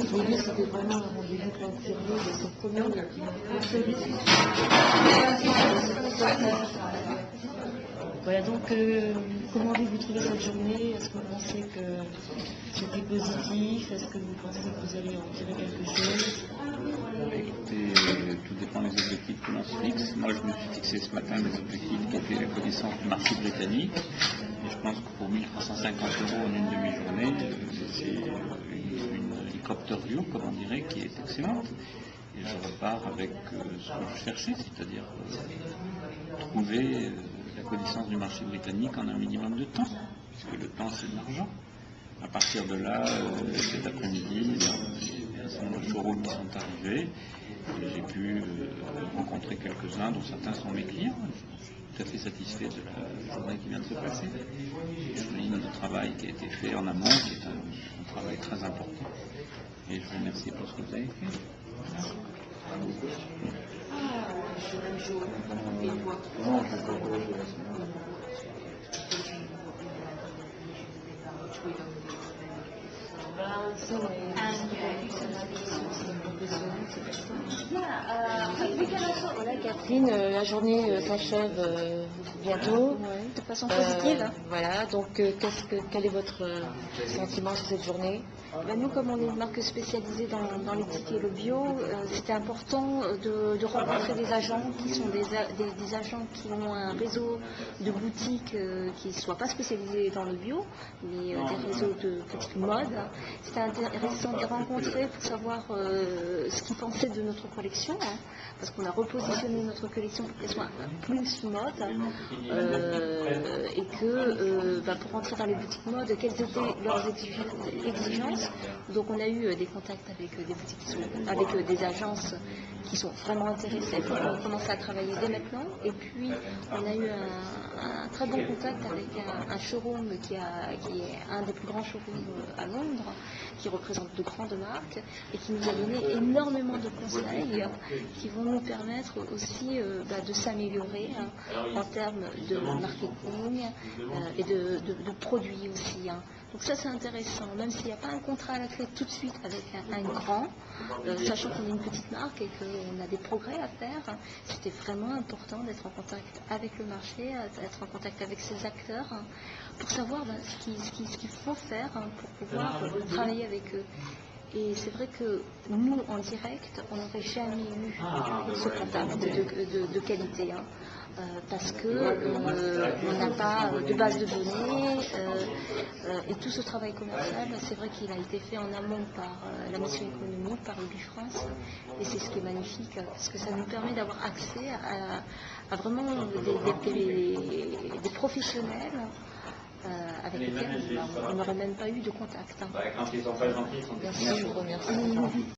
Aujourd'hui, c'était vraiment un rendez-vous pour observer de son premier Voilà, donc comment avez-vous trouvé cette journée? Est-ce que vous pensez que c'était positif? Est-ce que vous pensez que vous allez en tirer quelque chose? Écoutez, tout dépend des objectifs que l'on se fixe. Moi, je me suis fixé ce matin des objectifs qui étaient la connaissance du marché britannique. Et je pense que pour 1350 € en une demi-journée, c'est une helicopter view, comme on dirait, qui est excellente. Et je repars avec ce que je cherchais, c'est-à-dire trouver la connaissance du marché britannique en un minimum de temps, puisque le temps c'est de l'argent. À partir de là, cet après-midi, il y a un certain nombre de showrooms qui sont arrivés et j'ai pu rencontrer quelques-uns, dont certains sont mes clients. Je suis tout à fait satisfait de la journée qui vient de se passer. Je souligne le travail qui a été fait en amont, qui est un travail très important. Et je vous remercie pour ce que vous avez fait. Voilà, Catherine, la journée s'achève bientôt. De façon positive. Voilà, donc quel est votre sentiment sur cette journée? Nous, comme on est une marque spécialisée dans l'éthique et le bio, c'était important de rencontrer des agents qui sont des agents qui ont un réseau de boutiques qui ne soient pas spécialisés dans le bio, mais des réseaux de petite mode. C'était intéressant de les rencontrer pour savoir ce qu'ils pensaient de notre collection, parce qu'on a repositionné notre collection pour qu'elle soit plus mode, et que pour rentrer dans les boutiques mode, quelles étaient leurs exigences. Donc on a eu des contacts avec des boutiques, avec des agences qui sont vraiment intéressées pour commencer à travailler dès maintenant. Et puis on a eu un très bon contact avec un showroom qui est un des plus grands showrooms à Londres, qui représente de grandes marques et qui nous a donné énormément de conseils qui vont nous permettre aussi de s'améliorer en termes de marketing et de produits aussi. Donc ça c'est intéressant, même s'il n'y a pas un contrat à la clé tout de suite avec un grand, sachant qu'on est une petite marque et qu'on a des progrès à faire, c'était vraiment important d'être en contact avec le marché, d'être en contact avec ses acteurs, pour savoir ce qu'il faut faire pour pouvoir travailler avec eux. Et c'est vrai que nous, en direct, on n'aurait jamais eu ce contact de qualité. Parce qu'on n'a pas de base de données et tout ce travail commercial, c'est vrai qu'il a été fait en amont par la mission économique, par Ubifrance, et c'est ce qui est magnifique, parce que ça nous permet d'avoir accès à vraiment des professionnels avec lesquels on n'aurait même pas eu de contact. Quand ils sont pas gentils, ils sont Bien sûr, je vous remercie.